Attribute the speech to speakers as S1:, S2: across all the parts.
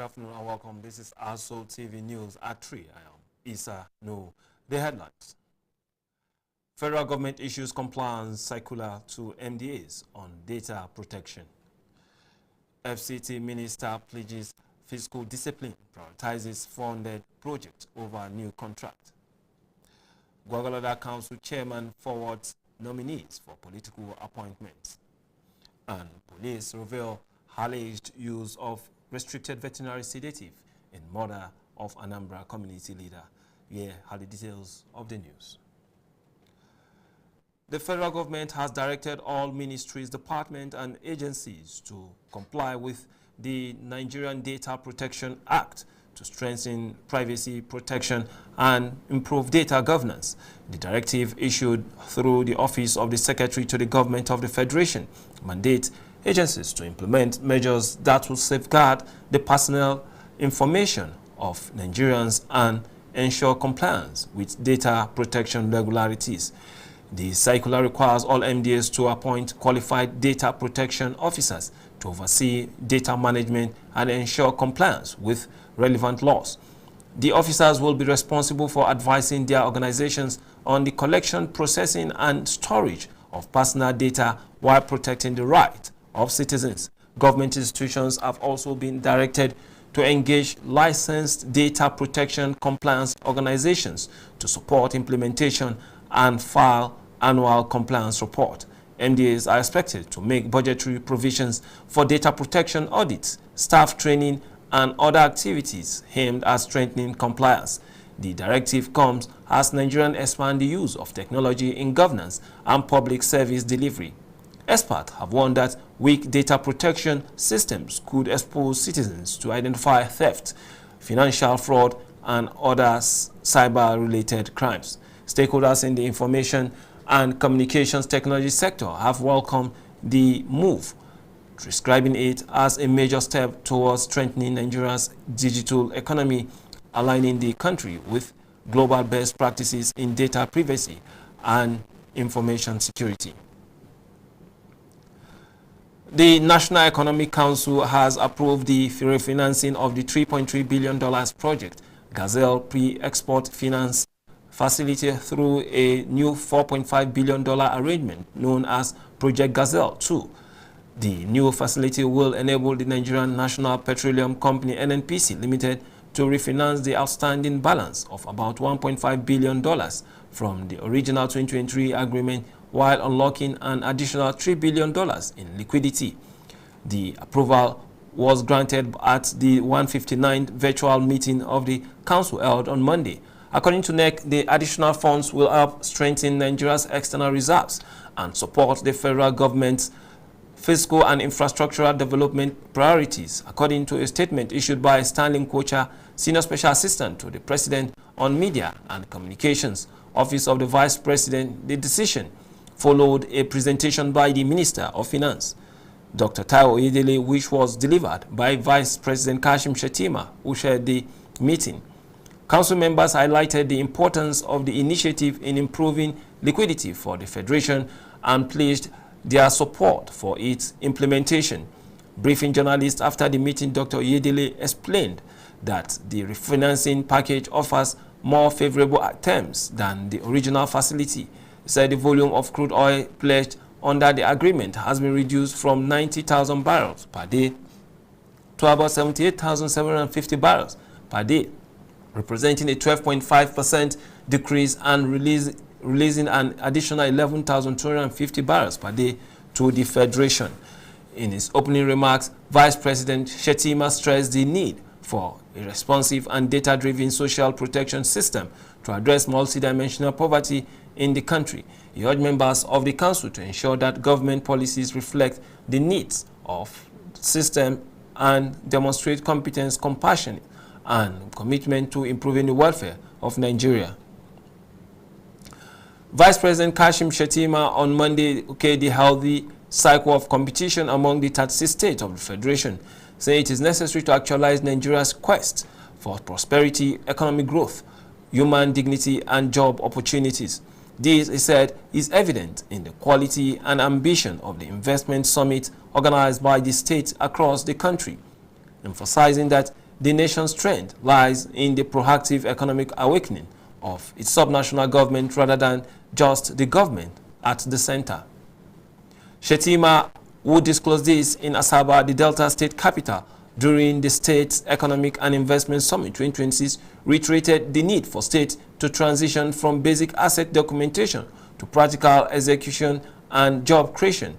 S1: Good afternoon and welcome. This is ASO TV News at 3. I am Isa No. The headlines. Federal government issues compliance circular to MDAs on data protection. FCT minister pledges fiscal discipline, prioritizes funded project over new contract. Gwagwalada Council chairman forwards nominees for political appointments. And police reveal alleged use of restricted veterinary sedative in murder of Anambra community leader. Here are the details of the news. The federal government has directed all ministries, departments and agencies to comply with the Nigerian Data Protection Act to strengthen privacy protection and improve data governance. The directive issued through the Office of the Secretary to the Government of the Federation mandates agencies to implement measures that will safeguard the personal information of Nigerians and ensure compliance with data protection regularities. The circular requires all MDAs to appoint qualified data protection officers to oversee data management and ensure compliance with relevant laws. The officers will be responsible for advising their organizations on the collection, processing, and storage of personal data while protecting the right of citizens. Government institutions have also been directed to engage licensed data protection compliance organizations to support implementation and file annual compliance report. MDAs are expected to make budgetary provisions for data protection audits, staff training, and other activities aimed at strengthening compliance. The directive comes as Nigerians expand the use of technology in governance and public service delivery. Experts have warned that weak data protection systems could expose citizens to identify theft, financial fraud, and other cyber-related crimes. Stakeholders in the information and communications technology sector have welcomed the move, describing it as a major step towards strengthening Nigeria's digital economy, aligning the country with global best practices in data privacy and information security. The National Economic Council has approved the refinancing of the $3.3 billion project Gazelle Pre-Export Finance Facility through a new $4.5 billion arrangement known as Project Gazelle 2. The new facility will enable the Nigerian National Petroleum Company NNPC Limited to refinance the outstanding balance of about $1.5 billion from the original 2023 agreement while unlocking an additional $3 billion in liquidity. The approval was granted at the 159th virtual meeting of the Council held on Monday. According to NEC, the additional funds will help strengthen Nigeria's external reserves and support the federal government's fiscal and infrastructural development priorities, according to a statement issued by Stanley Kocha, Senior Special Assistant to the President on Media and Communications, Office of the Vice President. The decision followed a presentation by the Minister of Finance, Dr. Taiwo Oyedele, which was delivered by Vice President Kashim Shettima, who chaired the meeting. Council members highlighted the importance of the initiative in improving liquidity for the Federation and pledged their support for its implementation. Briefing journalists after the meeting, Dr. Oyedele explained that the refinancing package offers more favorable terms than the original facility. He said the volume of crude oil pledged under the agreement has been reduced from 90,000 barrels per day to about 78,750 barrels per day, representing a 12.5% decrease and releasing an additional 11,250 barrels per day to the Federation. In his opening remarks, Vice President Shettima stressed the need for a responsive and data-driven social protection system to address multidimensional poverty in the country. He urged members of the Council to ensure that government policies reflect the needs of the system and demonstrate competence, compassion, and commitment to improving the welfare of Nigeria. Vice President Kashim Shettima on Monday okayed the healthy cycle of competition among the 36 states of the Federation, saying it is necessary to actualize Nigeria's quest for prosperity, economic growth, human dignity, and job opportunities. This, he said, is evident in the quality and ambition of the investment summit organized by the states across the country, emphasizing that the nation's strength lies in the proactive economic awakening of its subnational government rather than just the government at the center. Shettima, who disclosed this in Asaba, the Delta State capital, during the State's Economic and Investment Summit 2026, reiterated the need for states to transition from basic asset documentation to practical execution and job creation.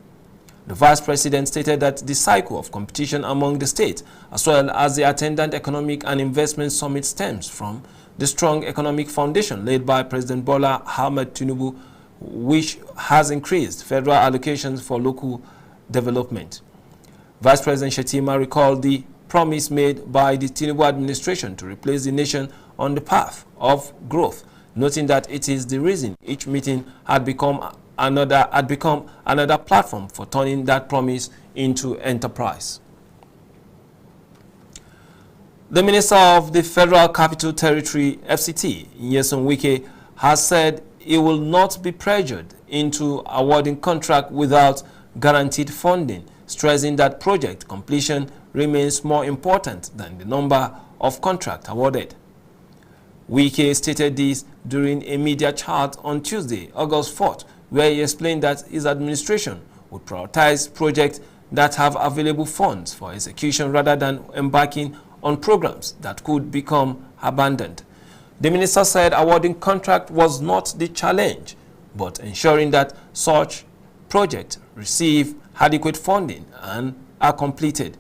S1: The Vice President stated that the cycle of competition among the states, as well as the attendant Economic and Investment Summit, stems from the strong economic foundation laid by President Bola Ahmed Tinubu, which has increased federal allocations for local development. Vice President Shettima recalled the promise made by the Tinubu administration to replace the nation on the path of growth, noting that it is the reason each meeting had become another platform for turning that promise into enterprise. The Minister of the Federal Capital Territory, FCT, Nyesom Wike, has said he will not be pressured into awarding contract without guaranteed funding, stressing that project completion remains more important than the number of contracts awarded. Wike stated this during a media chat on Tuesday, August 4th, where he explained that his administration would prioritize projects that have available funds for execution rather than embarking on programs that could become abandoned. The minister said awarding contract was not the challenge, but ensuring that such projects receive adequate funding and are completed.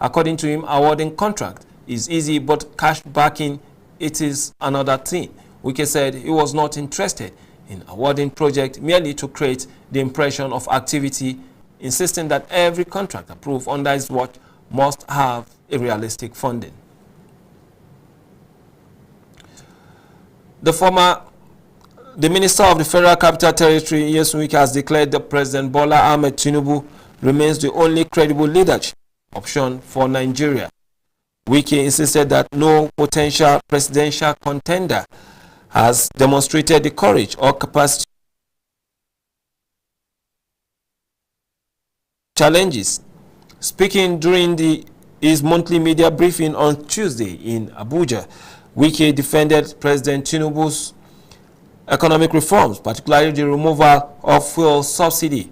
S1: According to him, awarding contract is easy, but cash backing, it is another thing. Wike said he was not interested in awarding project merely to create the impression of activity, insisting that every contract approved under his watch must have a realistic funding. The Minister of the Federal Capital Territory, Nyesom Wike, has declared that President Bola Ahmed Tinubu remains the only credible leadership option for Nigeria. Wike insisted that no potential presidential contender has demonstrated the courage or capacity challenges. Speaking during his monthly media briefing on Tuesday in Abuja, Wike defended President Tinubu's economic reforms, particularly the removal of fuel subsidy,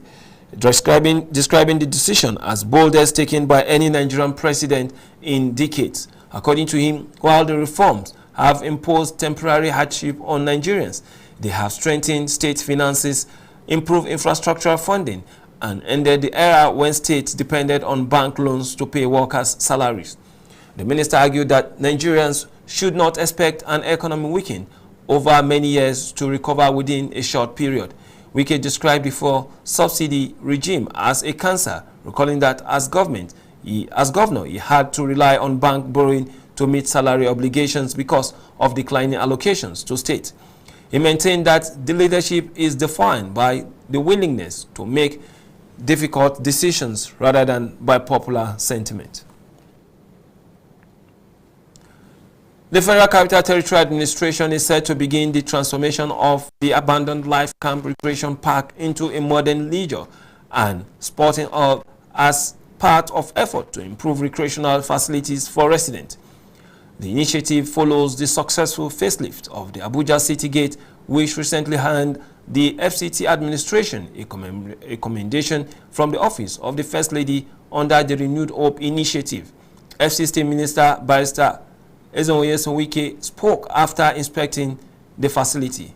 S1: describing the decision as boldest taken by any Nigerian president in decades. According to him, while the reforms have imposed temporary hardship on Nigerians, they have strengthened state finances, improved infrastructural funding, and ended the era when states depended on bank loans to pay workers' salaries. The minister argued that Nigerians should not expect an economic weakening over many years to recover within a short period. Wike described the fuel subsidy regime as a cancer, recalling that as governor, he had to rely on bank borrowing to meet salary obligations because of declining allocations to states. He maintained that the leadership is defined by the willingness to make difficult decisions rather than by popular sentiment. The Federal Capital Territory Administration is set to begin the transformation of the abandoned Life Camp Recreation Park into a modern leisure and sporting hub as part of effort to improve recreational facilities for residents. The initiative follows the successful facelift of the Abuja City Gate, which recently earned the FCT administration a commendation from the Office of the First Lady under the Renewed Hope initiative. FCT Minister Barrister Nyesom Wike spoke after inspecting the facility.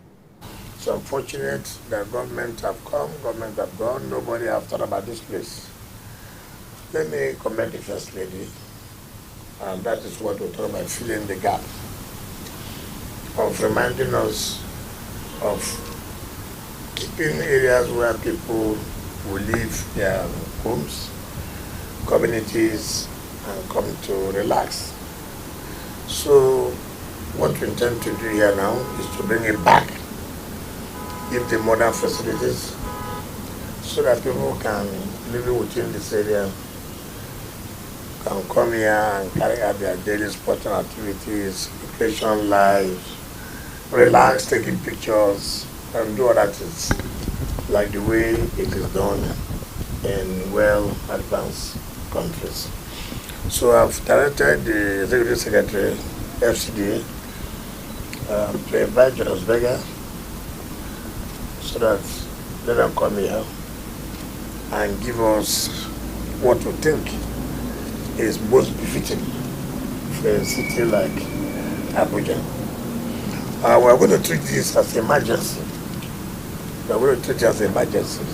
S2: It's unfortunate that government have come, government have gone, nobody have thought about this place. Let me commend the First Lady, and that is what we talk about, filling the gap of reminding us of keeping areas where people will leave their homes, communities, and come to relax. So what we intend to do here now is to bring it back, give the modern facilities so that people can live within this area, can come here and carry out their daily sporting activities, recreation lives, relax, taking pictures, and do other things like the way it is done in well-advanced countries. So I've directed the Executive Secretary, FCD, to invite Jonas Berger so that let them come here and give us what we think is most befitting for a city like Abuja. We're going to treat this as an emergency. We're going to treat it as an emergency.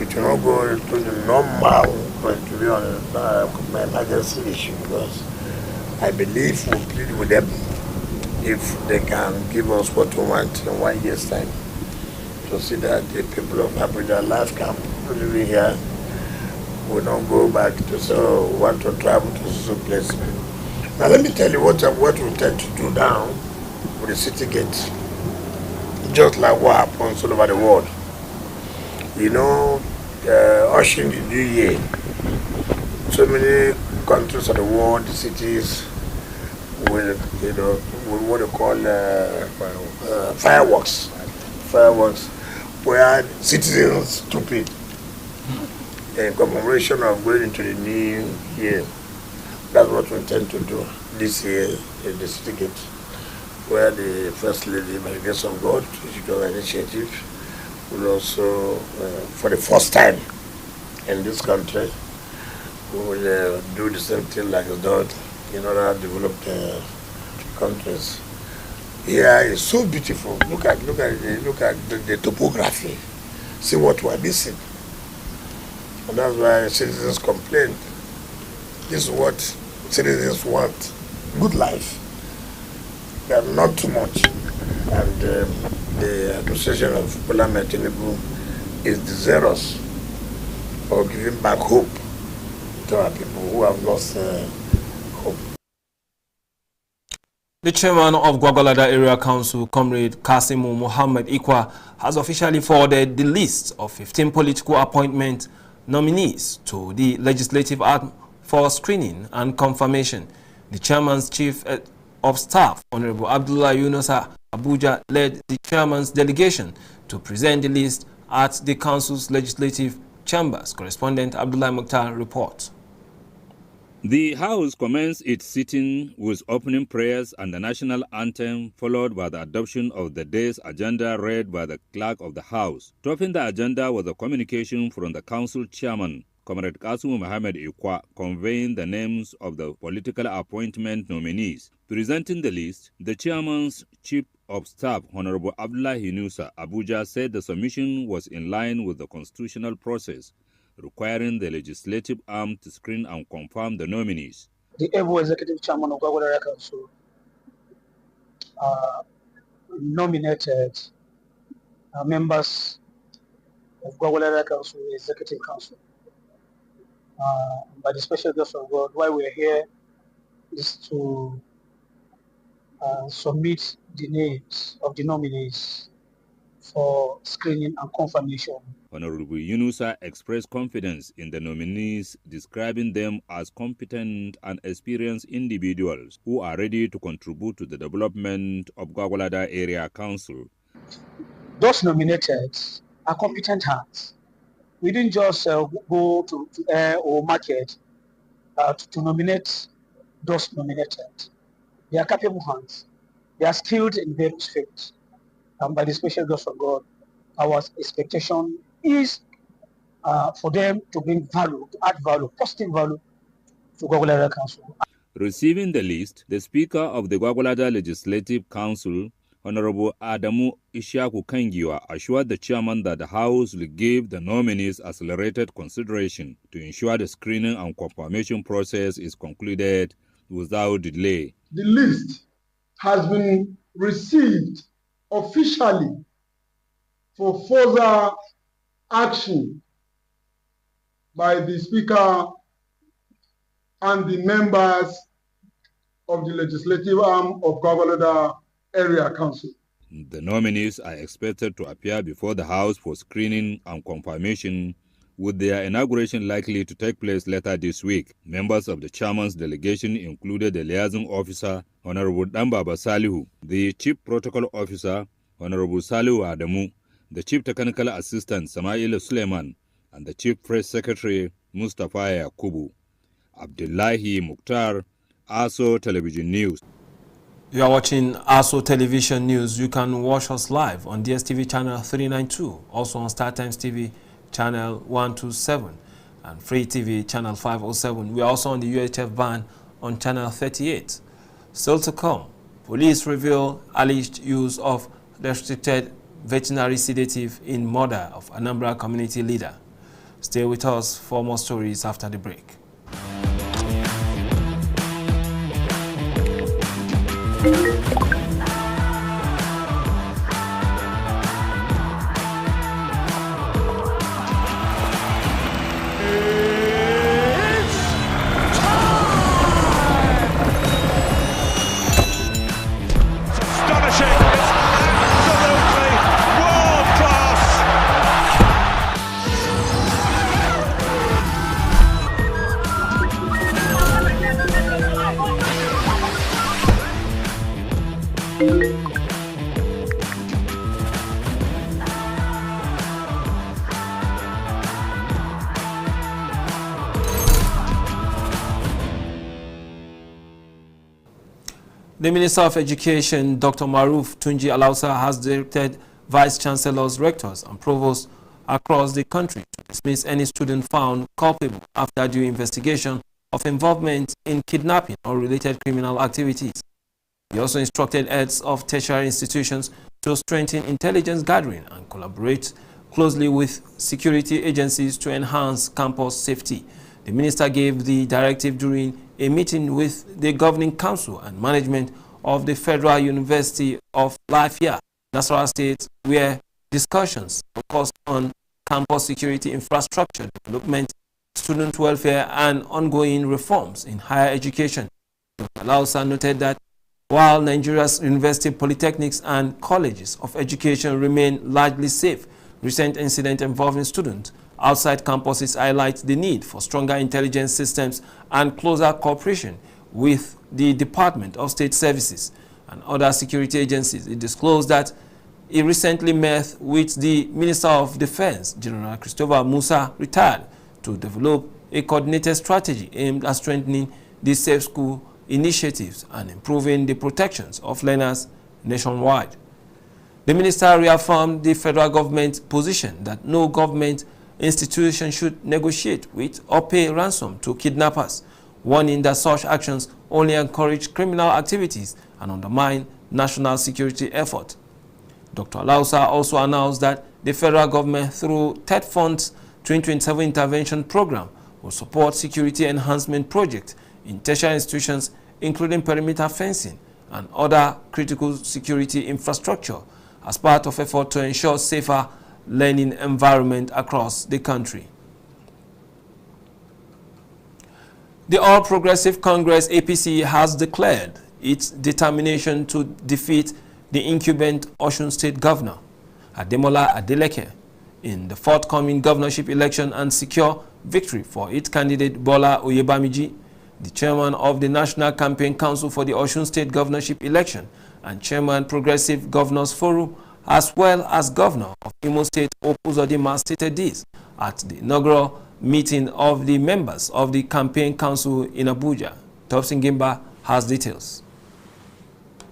S2: It will not go to the normal, going to be on an emergency issue, because I believe we'll plead with them if they can give us what we want in 1 year's time, to see that the people of Abuja life camp living here will not go back to say, oh, we want to travel to some place. Now let me tell you what we intend to do now with the city gate. Just like what happens all over the world. You know, ushering the new year, so many countries of the world, the cities will, with what they call fireworks, where citizens stupid in commemoration of going into the new year. That's what we intend to do this year in the city gate, where the First Lady, by the grace of God, she took an initiative, will also, for the first time in this country, we will do the same thing like it's done in other developed countries. Here is so beautiful. Look at the topography. See what we're missing. And that's why citizens complain. This is what citizens want. Good life. But not too much. And the administration of Bola Ahmed Tinubu is desirous of giving back hope to our people who have lost hope.
S1: The chairman of Gwagwalada Area Council, Comrade Kasimu Muhammad Ikwa, has officially forwarded the list of 15 political appointment nominees to the legislative arm for screening and confirmation. The chairman's chief of staff, Honorable Abdullah Yunusa Abuja, led the chairman's delegation to present the list at the council's legislative chambers. Correspondent Abdullah Mukhtar reports.
S3: The House commenced its sitting with opening prayers and the national anthem, followed by the adoption of the day's agenda read by the clerk of the House. Topping the agenda was a communication from the council chairman, Comrade Kasimu Muhammad Ikwa, conveying the names of the political appointment nominees. Presenting the list, the chairman's chief of staff, Honorable Abdullah Yunusa Abuja, said the submission was in line with the constitutional process, requiring the legislative arm to screen and confirm the nominees.
S4: The able executive chairman of Gwagwalada Council nominated members of Gwagwalada Council Executive Council. By the special grace of God, why we're here is to submit the names of the nominees for screening and confirmation.
S3: Honorable Yunusa expressed confidence in the nominees, describing them as competent and experienced individuals who are ready to contribute to the development of Gwagwalada Area Council.
S4: Those nominated are competent hands. We didn't just go to air or market to nominate those nominated. They are capable hands. They are skilled in various fields. And by the special grace of God, our expectation is for them to bring value, to add value, positive value to Gwagwalada Council.
S3: Receiving the list, the Speaker of the Gwagwalada Legislative Council, Honorable Adamu Ishaku Kangiwa, assured the chairman that the House will give the nominees accelerated consideration to ensure the screening and confirmation process is concluded without delay.
S5: The list has been received officially for further action by the Speaker and the members of the legislative arm of Gwagwalada Area Council.
S3: The nominees are expected to appear before the House for screening and confirmation, with their inauguration likely to take place later this week. Members of the chairman's delegation included the liaison officer, Honorable Dambaba Salihu, the chief protocol officer, Honorable Salihu Adamu, the chief technical assistant, Samaila Suleiman, and the chief press secretary, Mustafa Yakubu. Abdullahi Mukhtar, ASO Television News.
S1: You are watching ASO Television News. You can watch us live on DSTV channel 392, also on StarTimes TV channel 127 and Free TV channel 507. We are also on the UHF band on channel 38. Still to come, police reveal alleged use of restricted veterinary sedative in murder of Anambra community leader. Stay with us for more stories after the break. The Minister of Education, Dr. Maruf Tunji Alausa, has directed Vice Chancellors, Rectors and Provosts across the country to dismiss any student found culpable after due investigation of involvement in kidnapping or related criminal activities. He also instructed heads of tertiary institutions to strengthen intelligence gathering and collaborate closely with security agencies to enhance campus safety. The minister gave the directive during a meeting with the Governing Council and management of the Federal University of Lafia, Nasarawa State, where discussions focused on campus security infrastructure development, student welfare, and ongoing reforms in higher education. Dr. Alausa noted that while Nigeria's university, polytechnics, and colleges of education remain largely safe, recent incidents involving students outside campuses highlight the need for stronger intelligence systems and closer cooperation with the Department of State Services and other security agencies. It disclosed that he recently met with the Minister of Defense, General Christopher Musa, retired, to develop a coordinated strategy aimed at strengthening the safe school initiatives and improving the protections of learners nationwide. The minister reaffirmed the federal government's position that no government institution should negotiate with or pay ransom to kidnappers, warning that such actions only encourage criminal activities and undermine national security effort. Dr. Alausa also announced that the federal government, through TED Fund's 2027 intervention program, will support security enhancement projects in tertiary institutions, including perimeter fencing and other critical security infrastructure, as part of effort to ensure safer learning environment across the country. The All Progressive Congress APC has declared its determination to defeat the incumbent Osun State Governor Ademola Adeleke in the forthcoming governorship election and secure victory for its candidate Bola Oyebamiji. The chairman of the National Campaign Council for the Osun State governorship election and chairman Progressive Governors Forum, as well as Governor of Imo State Opuzodinma, stated this at the inaugural meeting of the members of the Campaign Council in Abuja. Topsin Gimba has details.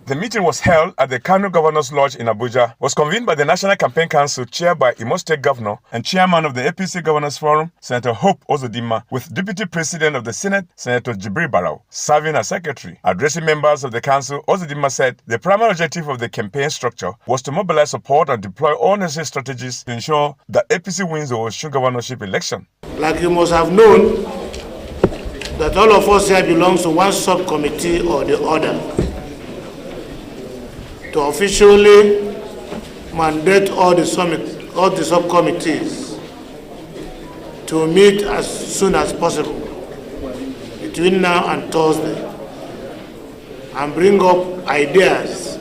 S6: The meeting was held at the Kano Governors Lodge in Abuja, was convened by the National Campaign Council chaired by Imo State Governor and chairman of the APC Governors Forum, Senator Hope Uzodinma, with Deputy President of the Senate, Senator Jibril Barau, serving as secretary. Addressing members of the council, Uzodinma said the primary objective of the campaign structure was to mobilize support and deploy all necessary strategies to ensure that APC wins the Osun governorship election.
S7: Like you must have known, that all of us here belongs to one subcommittee or the other, to officially mandate all the subcommittees to meet as soon as possible between now and Thursday and bring up ideas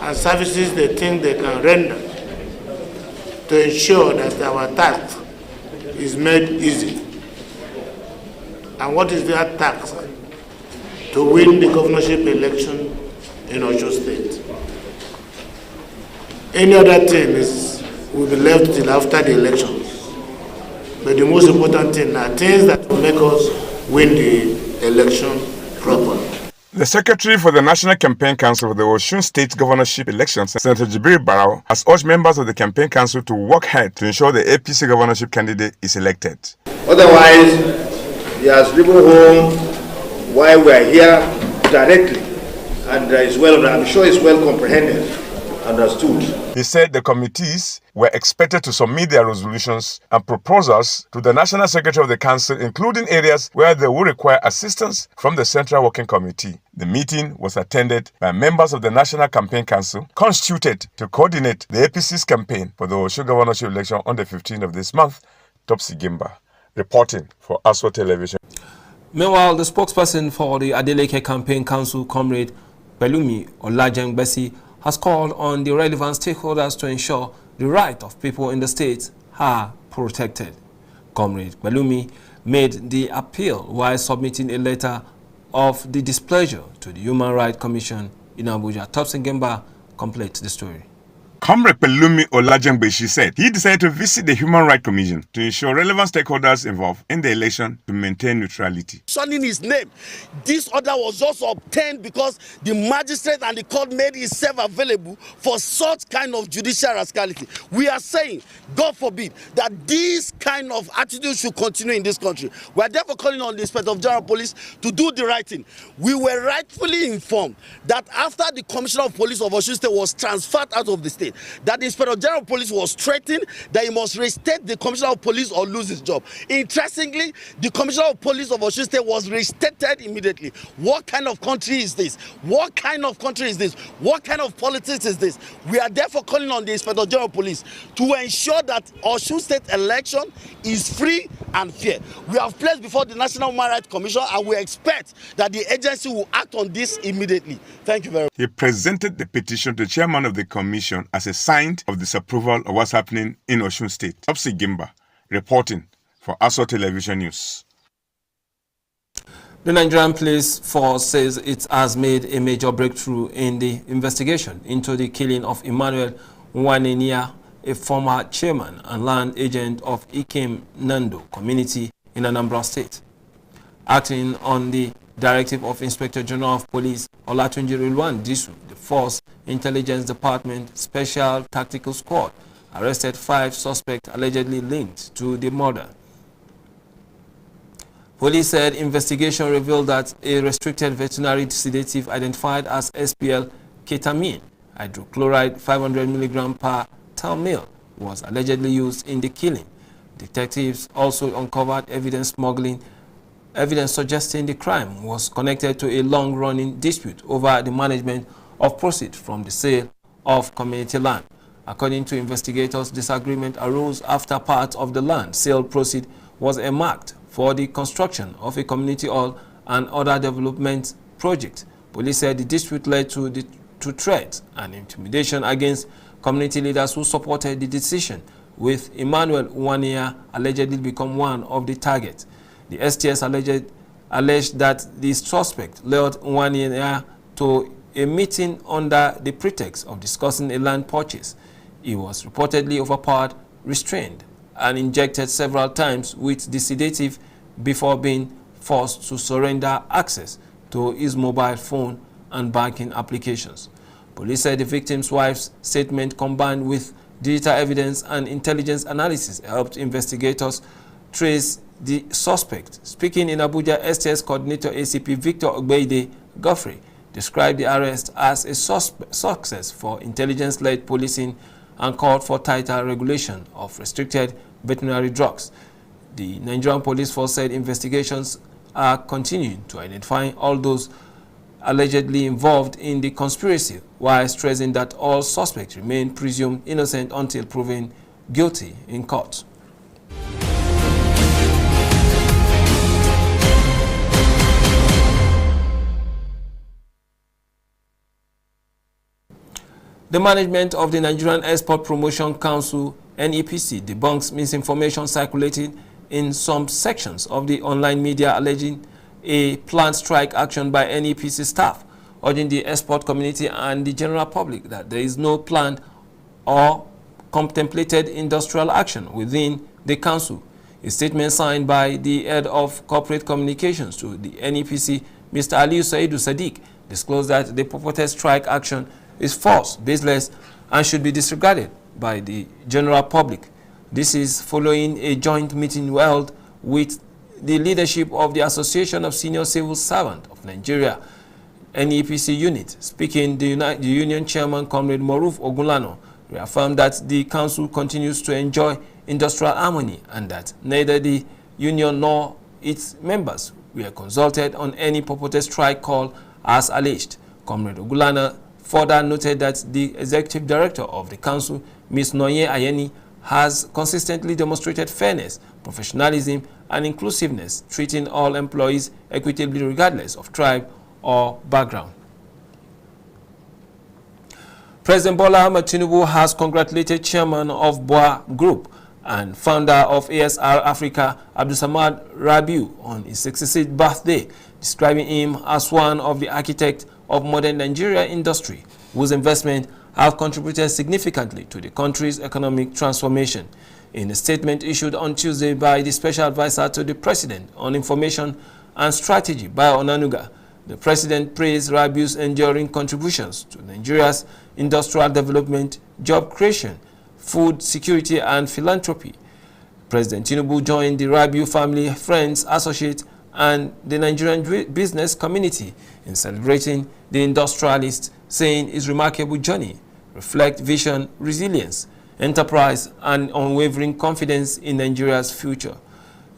S7: and services they think they can render to ensure that our task is made easy. And what is their task? To win the governorship election in Osun State. Any other thing will be left till after the elections. But the most important thing are things that will make us win the election properly.
S6: The Secretary for the National Campaign Council for the Osun State Governorship Elections, Senator Jibril Barau, has urged members of the Campaign Council to work hard to ensure the APC governorship candidate is elected.
S7: Otherwise, he has driven home why we are here directly, and I'm sure it's well comprehended, understood.
S6: He said the committees were expected to submit their resolutions and proposals to the National Secretary of the Council, including areas where they will require assistance from the Central Working Committee. The meeting was attended by members of the National Campaign Council, constituted to coordinate the APC's campaign for the Osun governorship election on the 15th of this month. Topsy Gimba, reporting for ASWA Television.
S1: Meanwhile, the spokesperson for the Adeleke Campaign Council, Comrade Pelumi Olajengbesi, has called on the relevant stakeholders to ensure the rights of people in the state are protected. Comrade Pelumi made the appeal while submitting a letter of the displeasure to the Human Rights Commission in Abuja. Topsy Gemba completes the story.
S6: Comrade Pelumi Olajengbesi said he decided to visit the Human Rights Commission to ensure relevant stakeholders involved in the election to maintain neutrality.
S8: Mentioning his name, this order was just obtained because the magistrate and the court made itself available for such kind of judicial rascality. We are saying, God forbid, that this kind of attitude should continue in this country. We are therefore calling on the Inspector of General Police to do the right thing. We were rightfully informed that after the Commissioner of Police of Osun State was transferred out of the state, that the Inspector General of Police was threatened that he must restate the Commissioner of Police or lose his job. Interestingly, the Commissioner of Police of Osun State was restated immediately. What kind of country is this? What kind of country is this? What kind of politics is this? We are therefore calling on the Inspector General of Police to ensure that Osun State election is free and fair. We have placed before the National Human Rights Commission, and we expect that the agency will act on this immediately. Thank you very much.
S6: He presented the petition to the chairman of the commission as a sign of disapproval of what's happening in Osun State. Topsy Gimba, reporting for ASWA Television News.
S1: The Nigerian Police Force says it has made a major breakthrough in the investigation into the killing of Emmanuel Nwanenia, a former chairman and land agent of Ikem Nando community in Anambra State. Acting on the directive of Inspector General of Police Olatunji Rilwan Disu, the Force Intelligence Department Special Tactical Squad arrested 5 suspects allegedly linked to the murder. Police said investigation revealed that a restricted veterinary sedative identified as SPL ketamine hydrochloride 500 mg per ton meal was allegedly used in the killing. Detectives also uncovered evidence suggesting the crime was connected to a long-running dispute over the management of proceeds from the sale of community land. According to investigators, disagreement arose after part of the land sale proceed was earmarked for the construction of a community hall and other development projects. Police said the dispute led to threats and intimidation against community leaders who supported the decision, with Emmanuel Nwanenia allegedly become one of the targets. The STS alleged that the suspect lured Nwanenia to a meeting under the pretext of discussing a land purchase. He was reportedly overpowered, restrained, and injected several times with the sedative before being forced to surrender access to his mobile phone and banking applications. Police said the victim's wife's statement, combined with digital evidence and intelligence analysis, helped investigators trace the suspect. Speaking in Abuja, STS Coordinator ACP Victor Ogbeide Godfrey described the arrest as a success for intelligence-led policing and called for tighter regulation of restricted veterinary drugs. The Nigerian Police Force said investigations are continuing to identify all those allegedly involved in the conspiracy, while stressing that all suspects remain presumed innocent until proven guilty in court. The management of the Nigerian Export Promotion Council, NEPC, debunks misinformation circulating in some sections of the online media alleging a planned strike action by NEPC staff, urging the export community and the general public that there is no planned or contemplated industrial action within the council. A statement signed by the head of corporate communications to the NEPC, Mr. Aliyu Saidu Sadiq, disclosed that the purported strike action is false, baseless, and should be disregarded by the general public. This is following a joint meeting held with the leadership of the Association of Senior Civil Servants of Nigeria, NEPC unit. Speaking, the union chairman, Comrade Moruf Ogunlano, reaffirmed that the council continues to enjoy industrial harmony and that neither the union nor its members were consulted on any purported strike call as alleged. Comrade Ogunlano further noted that the executive director of the council, Ms. Noye Ayeni, has consistently demonstrated fairness, professionalism, and inclusiveness, treating all employees equitably regardless of tribe or background. President Bola Ahmed Tinubu has congratulated chairman of BOA Group and founder of ASR Africa, Abdulsamad Rabiu, on his 66th birthday, describing him as one of the architects of modern Nigeria industry, whose investment have contributed significantly to the country's economic transformation. In a statement issued on Tuesday by the Special Advisor to the President on Information and Strategy, Bayo Onanuga, the President praised Rabiu's enduring contributions to Nigeria's industrial development, job creation, food security, and philanthropy. President Tinubu joined the Rabiu family, friends, associates, and the Nigerian business community in celebrating the industrialist, saying his remarkable journey reflects vision, resilience, enterprise, and unwavering confidence in Nigeria's future.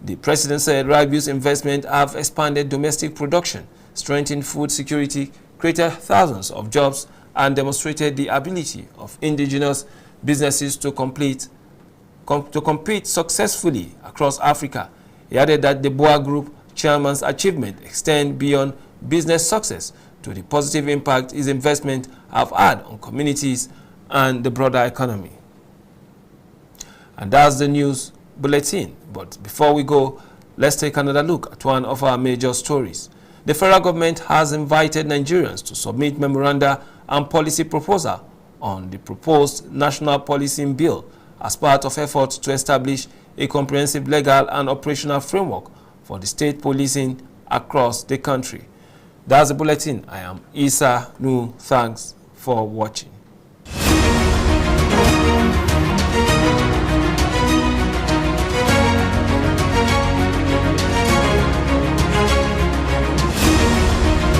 S1: The President said Rabiu's investment have expanded domestic production, strengthened food security, created thousands of jobs, and demonstrated the ability of indigenous businesses to compete successfully across Africa. He added that the BOA Group chairman's achievement extend beyond business success to the positive impact his investment have had on communities and the broader economy. And that's the news bulletin. But before we go, let's take another look at one of our major stories. The federal government has invited Nigerians to submit memoranda and policy proposal on the proposed National Policing Bill as part of efforts to establish a comprehensive legal and operational framework for the state policing across the country. That's the bulletin. I am Isa Nu. Thanks for watching.